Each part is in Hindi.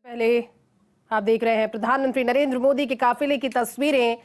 पहले आप देख रहे हैं प्रधानमंत्री नरेंद्र मोदी के काफिले की तस्वीरें।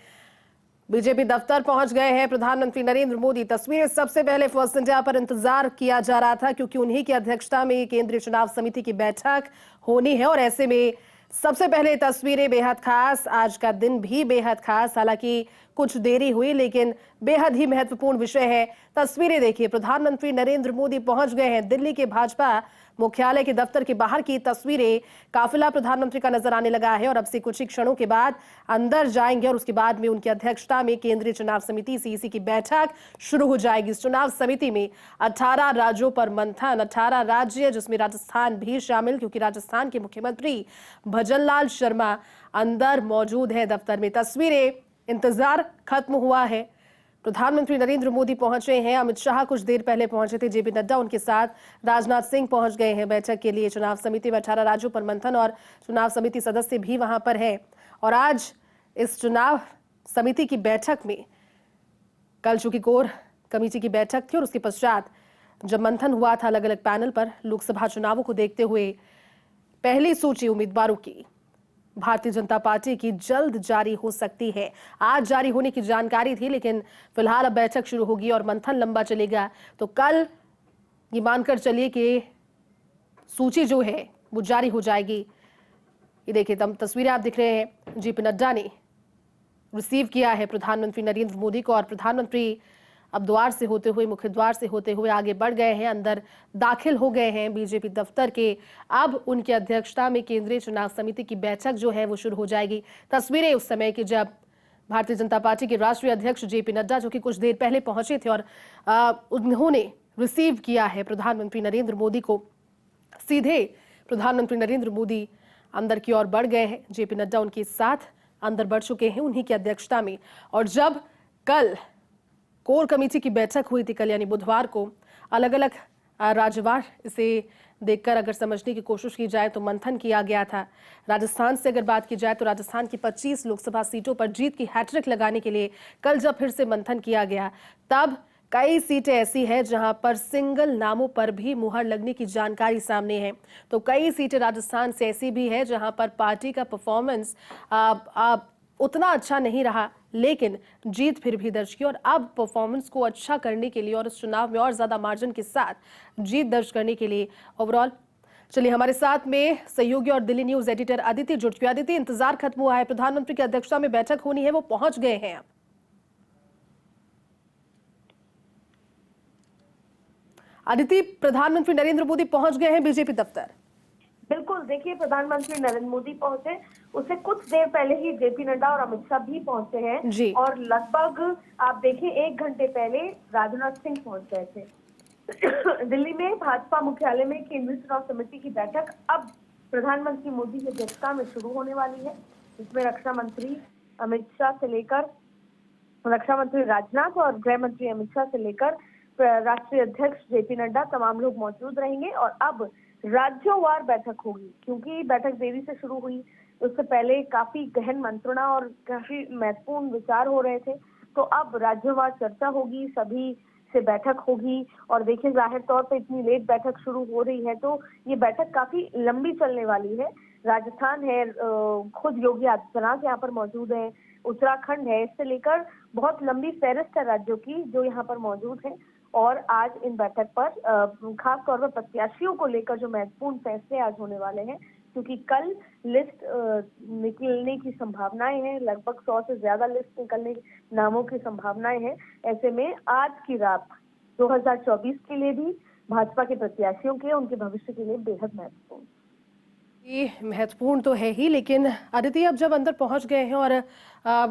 बीजेपी दफ्तर पहुंच गए हैं प्रधानमंत्री नरेंद्र मोदी। तस्वीरें सबसे पहले फर्स्ट इंडिया पर इंतजार किया जा रहा था क्योंकि उन्हीं की अध्यक्षता में केंद्रीय चुनाव समिति की बैठक होनी है और ऐसे में सबसे पहले तस्वीरें बेहद खास। आज का दिन भी बेहद खास, हालांकि कुछ देरी हुई लेकिन बेहद ही महत्वपूर्ण विषय है। तस्वीरें देखिए, प्रधानमंत्री नरेंद्र मोदी पहुंच गए हैं दिल्ली के भाजपा मुख्यालय के दफ्तर के बाहर की तस्वीरें। काफिला प्रधानमंत्री का नजर आने लगा है और अब से कुछ ही क्षणों के बाद अंदर जाएंगे और उसके बाद में उनकी अध्यक्षता में केंद्रीय चुनाव समिति सीईसी की बैठक शुरू हो जाएगी। इस चुनाव समिति में 18 राज्यों पर मंथन, 18 राज्य जिसमें राजस्थान भी शामिल, क्योंकि राजस्थान के मुख्यमंत्री भजनलाल शर्मा अंदर मौजूद है दफ्तर में। तस्वीरें, इंतजार खत्म हुआ है। प्रधानमंत्री नरेंद्र मोदी पहुंचे हैं, अमित शाह कुछ देर पहले पहुंचे थे, जेपी नड्डा उनके साथ, राजनाथ सिंह पहुंच गए हैं बैठक के लिए। चुनाव समिति में 18 राज्यों पर मंथन और चुनाव समिति सदस्य भी वहां पर हैं। और आज इस चुनाव समिति की बैठक में कल चूंकि कोर कमेटी की बैठक थी और उसके पश्चात जब मंथन हुआ था अलग अलग पैनल पर लोकसभा चुनावों को देखते हुए, पहली सूची उम्मीदवारों की भारतीय जनता पार्टी की जल्द जारी हो सकती है। आज जारी होने की जानकारी थी लेकिन फिलहाल अब बैठक शुरू होगी और मंथन लंबा चलेगा, तो कल ये मानकर चलिए कि सूची जो है वो जारी हो जाएगी। ये देखिए तस्वीरें आप दिख रहे हैं, जेपी नड्डा ने रिसीव किया है प्रधानमंत्री नरेंद्र मोदी को और प्रधानमंत्री अब द्वार से होते हुए, मुख्य द्वार से होते हुए आगे बढ़ गए हैं, अंदर दाखिल हो गए हैं बीजेपी दफ्तर के। अब उनकी अध्यक्षता में केंद्रीय चुनाव समिति की बैठक जो है वो शुरू हो जाएगी। तस्वीरें उस समय की जब भारतीय जनता पार्टी के राष्ट्रीय अध्यक्ष जेपी नड्डा जो कि कुछ देर पहले पहुंचे थे और उन्होंने रिसीव किया है प्रधानमंत्री नरेंद्र मोदी को। सीधे प्रधानमंत्री नरेंद्र मोदी अंदर की ओर बढ़ गए हैं, जेपी नड्डा उनके साथ अंदर बढ़ चुके हैं उन्हीं की अध्यक्षता में। और जब कल कोर कमेटी की बैठक हुई थी, कल यानी बुधवार को, अलग अलग राज्यवार इसे देखकर अगर समझने की कोशिश की जाए तो मंथन किया गया था। राजस्थान से अगर बात की जाए तो राजस्थान की 25 लोकसभा सीटों पर जीत की हैट्रिक लगाने के लिए कल जब फिर से मंथन किया गया, तब कई सीटें ऐसी हैं जहां पर सिंगल नामों पर भी मुहर लगने की जानकारी सामने है। तो कई सीटें राजस्थान से ऐसी भी है जहां पर पार्टी का परफॉर्मेंस उतना अच्छा नहीं रहा लेकिन जीत फिर भी दर्ज की और अब परफॉर्मेंस को अच्छा करने के लिए और इस चुनाव में और ज्यादा मार्जिन के साथ जीत दर्ज करने के लिए ओवरऑल। चलिए, हमारे साथ में सहयोगी और दिल्ली न्यूज एडिटर अदिति जुड़ चुके। अदिति, इंतजार खत्म हुआ है, प्रधानमंत्री की अध्यक्षता में बैठक होनी है, वो पहुंच गए हैं अब। अदिति, प्रधानमंत्री नरेंद्र मोदी पहुंच गए हैं बीजेपी दफ्तर। बिल्कुल, देखिए प्रधानमंत्री नरेंद्र मोदी पहुंचे, उससे कुछ देर पहले ही जेपी नड्डा और अमित शाह भी पहुंचे हैं जी। और लगभग आप देखिए 1 घंटे पहले राजनाथ सिंह पहुंच गए थे। दिल्ली में भाजपा मुख्यालय में केंद्रीय चुनाव समिति की बैठक अब प्रधानमंत्री मोदी की अध्यक्षता में शुरू होने वाली है, जिसमें रक्षा मंत्री अमित शाह से लेकर रक्षा मंत्री राजनाथ और गृह मंत्री अमित शाह से लेकर राष्ट्रीय अध्यक्ष जेपी नड्डा तमाम लोग मौजूद रहेंगे। और अब राज्योवार बैठक होगी, क्योंकि बैठक देरी से शुरू हुई, उससे पहले काफी गहन मंत्रणा और काफी महत्वपूर्ण विचार हो रहे थे। तो अब राज्योवार चर्चा होगी, सभी से बैठक होगी। और देखिए, जाहिर तौर पे इतनी लेट बैठक शुरू हो रही है तो ये बैठक काफी लंबी चलने वाली है। राजस्थान है, खुद योगी आदित्यनाथ यहाँ पर मौजूद है, उत्तराखंड है, इससे लेकर बहुत लंबी फहरिस्त है राज्यों की जो यहाँ पर मौजूद है। और आज इन बैठक पर खास तौर पर प्रत्याशियों को लेकर जो महत्वपूर्ण फैसले आज होने वाले हैं, क्योंकि कल लिस्ट निकलने की संभावनाएं हैं, लगभग 100 से ज्यादा लिस्ट निकलने नामों की संभावनाएं हैं। ऐसे में आज की रात 2024 के लिए भी भाजपा के प्रत्याशियों के, उनके भविष्य के लिए बेहद महत्वपूर्ण। ये महत्वपूर्ण तो है ही, लेकिन अदिति अब जब अंदर पहुंच गए हैं और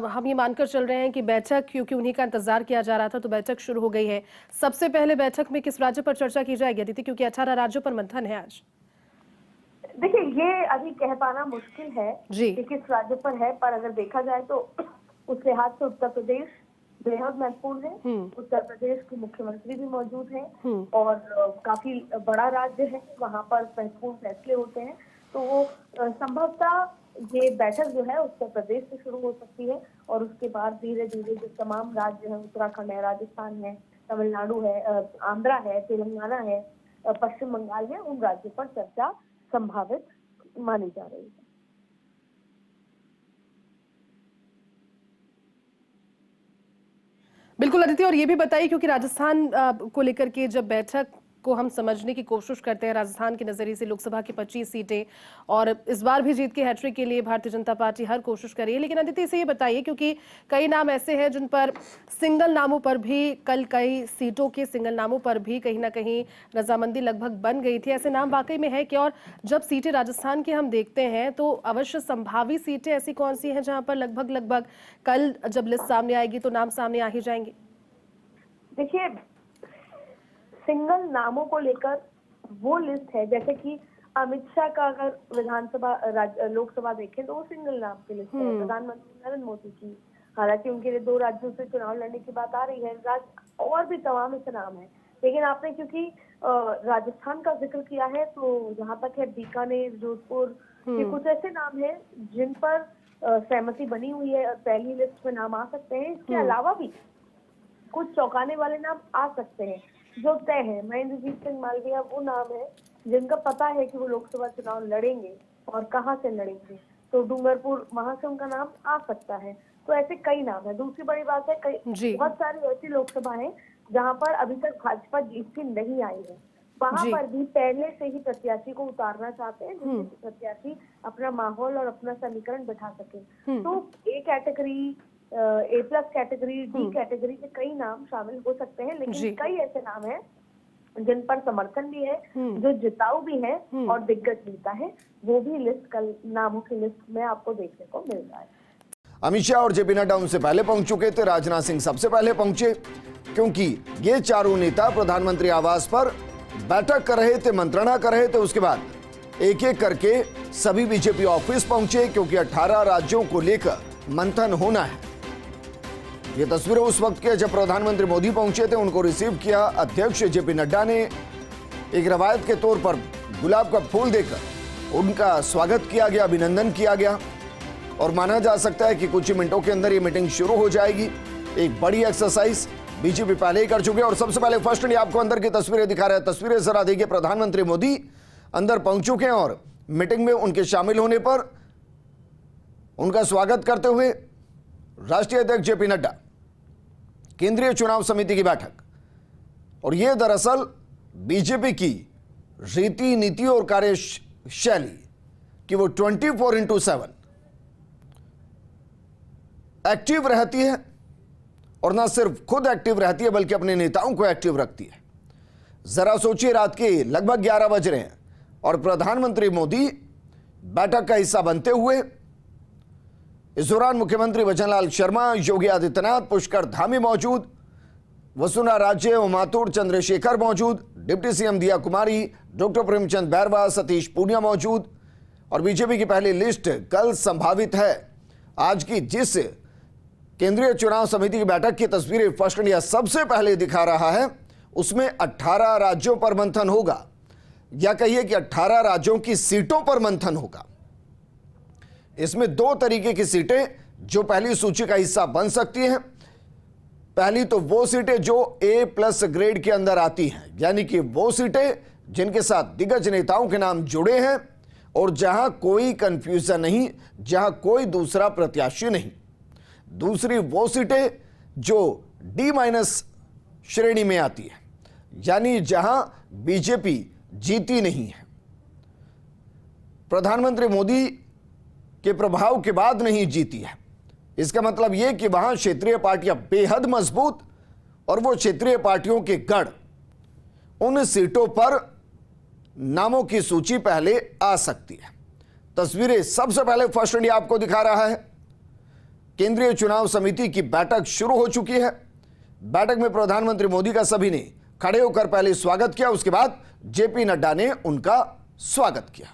हम ये मानकर चल रहे हैं कि बैठक, क्योंकि उन्हीं का इंतजार किया जा रहा था, तो बैठक शुरू हो गई है। सबसे पहले बैठक में किस राज्य पर चर्चा की जाएगी अदिति, क्योंकि 18 राज्यों पर मंथन है आज? देखिए, ये अभी कह पाना मुश्किल है जी। कि किस राज्य पर है, पर अगर देखा जाए तो उस लिहाज से उत्तर प्रदेश बेहद महत्वपूर्ण है। उत्तर प्रदेश के मुख्यमंत्री भी मौजूद हैं और काफी बड़ा राज्य है, वहां पर महत्वपूर्ण फैसले होते हैं। तो वो संभवतः ये बैठक जो है उत्तर प्रदेश से शुरू हो सकती है और उसके बाद धीरे धीरे जो तमाम राज्य हैं, उत्तराखंड है, राजस्थान है, तमिलनाडु है, आंध्रा है, तेलंगाना है, पश्चिम बंगाल है, उन राज्यों पर चर्चा संभावित मानी जा रही है। बिल्कुल अदिति, और ये भी बताइए क्योंकि राजस्थान को लेकर के जब बैठक को हम समझने की कोशिश करते हैं राजस्थान के नजरिए से, लोकसभा की 25 सीटें और इस बार भी जीत के हैट्रिक के लिए भारतीय जनता पार्टी हर कोशिश कर रही है, लेकिन अदिति से ये बताइए क्योंकि कई नाम ऐसे हैं जिन पर सिंगल नामों पर भी कल कई सीटों के सिंगल नामों पर भी कहीं ना कहीं रजामंदी लगभग बन गई थी, ऐसे नाम वाकई में है कि? और जब सीटें राजस्थान की हम देखते हैं तो अवश्य संभावित सीटें ऐसी कौन सी हैं जहां पर लगभग कल जब लिस्ट सामने आएगी तो नाम सामने आ ही जाएंगे? देखिए, सिंगल नामों को लेकर वो लिस्ट है, जैसे कि अमित शाह का अगर विधानसभा लोकसभा देखें तो वो सिंगल नाम की लिस्ट है, प्रधानमंत्री नरेंद्र मोदी की। हालांकि उनके लिए 2 राज्यों से चुनाव लड़ने की बात आ रही है, और भी तमाम ऐसे नाम है, लेकिन आपने क्योंकि राजस्थान का जिक्र किया है तो जहाँ तक है बीकानेर, जोधपुर, ये कुछ ऐसे नाम है जिन पर सहमति बनी हुई है, पहली लिस्ट में नाम आ सकते हैं। इसके अलावा भी कुछ चौंकाने वाले नाम आ सकते हैं जो तय है। महेंद्रजीत सिंह मालविया वो नाम है जिनका पता है कि वो लोकसभा चुनाव लड़ेंगे और कहां से लड़ेंगे, तो डूंगरपुर वहां से उनका नाम आ सकता है। तो ऐसे कई नाम है। दूसरी बड़ी बात है, बहुत सारी ऐसी लोकसभा है जहां पर अभी तक भाजपा जीत के नहीं आई है, वहां पर भी पहले से ही प्रत्याशी को उतारना चाहते हैं जिससे प्रत्याशी अपना माहौल और अपना समीकरण बैठा सके। तो A category, A+ category, D category के कई नाम शामिल हो सकते हैं, लेकिन कई ऐसे नाम हैं जिन पर समर्थन भी है, जो जिताऊ भी है और दिग्गज नेता है, वो भी लिस्ट कल नामों की लिस्ट में आपको देखने को मिल रहा है। अमित शाह और जेपी नड्डा उनसे पहले पहुंच चुके थे, राजनाथ सिंह सबसे पहले पहुंचे, क्योंकि ये चारों नेता प्रधानमंत्री आवास पर बैठक कर रहे थे, मंत्रणा कर रहे थे। उसके बाद एक एक करके सभी बीजेपी ऑफिस पहुंचे, क्योंकि 18 राज्यों को लेकर मंथन होना है। ये तस्वीरें उस वक्त के जब प्रधानमंत्री मोदी पहुंचे थे, उनको रिसीव किया अध्यक्ष जेपी नड्डा ने। एक रवायत के तौर पर गुलाब का फूल देकर उनका स्वागत किया गया, अभिनंदन किया गया, और माना जा सकता है कि कुछ ही मिनटों के अंदर ये मीटिंग शुरू हो जाएगी। एक बड़ी एक्सरसाइज बीजेपी पहले ही कर चुके हैं। और सबसे पहले फर्स्ट इंडिया आपको अंदर की तस्वीरें दिखा रहा है। तस्वीरें जरा देखिए, प्रधानमंत्री मोदी अंदर पहुंच चुके हैं और मीटिंग में उनके शामिल होने पर उनका स्वागत करते हुए राष्ट्रीय अध्यक्ष जेपी नड्डा, केंद्रीय चुनाव समिति की बैठक। और यह दरअसल बीजेपी की रीति नीति और कार्यशैली कि वो 24/7 एक्टिव रहती है, और ना सिर्फ खुद एक्टिव रहती है बल्कि अपने नेताओं को एक्टिव रखती है। जरा सोचिए, रात के लगभग 11 बज रहे हैं और प्रधानमंत्री मोदी बैठक का हिस्सा बनते हुए, इस दौरान मुख्यमंत्री भजनलाल शर्मा, योगी आदित्यनाथ, पुष्कर धामी मौजूद, वसुंधरा राजे और माथुर चंद्रशेखर मौजूद, डिप्टी सीएम दिया कुमारी, डॉक्टर प्रेमचंद बैरवा, सतीश पूनिया मौजूद। और बीजेपी की पहली लिस्ट कल संभावित है। आज की जिस केंद्रीय चुनाव समिति की बैठक की तस्वीरें फर्स्ट इंडिया सबसे पहले दिखा रहा है, उसमें 18 राज्यों पर मंथन होगा, या कहिए कि 18 राज्यों की सीटों पर मंथन होगा। इसमें 2 तरीके की सीटें जो पहली सूची का हिस्सा बन सकती हैं। पहली तो वो सीटें जो A+ ग्रेड के अंदर आती हैं, यानी कि वो सीटें जिनके साथ दिग्गज नेताओं के नाम जुड़े हैं और जहां कोई कंफ्यूजन नहीं, जहां कोई दूसरा प्रत्याशी नहीं। दूसरी वो सीटें जो D- श्रेणी में आती है, यानी जहां बीजेपी जीती नहीं है, प्रधानमंत्री मोदी के प्रभाव के बाद नहीं जीती है। इसका मतलब यह कि वहां क्षेत्रीय पार्टियां बेहद मजबूत, और वो क्षेत्रीय पार्टियों के गढ़, उन सीटों पर नामों की सूची पहले आ सकती है। तस्वीरें सबसे पहले फर्स्ट इंडिया आपको दिखा रहा है। केंद्रीय चुनाव समिति की बैठक शुरू हो चुकी है। बैठक में प्रधानमंत्री मोदी का सभी ने खड़े होकर पहले स्वागत किया, उसके बाद जेपी नड्डा ने उनका स्वागत किया।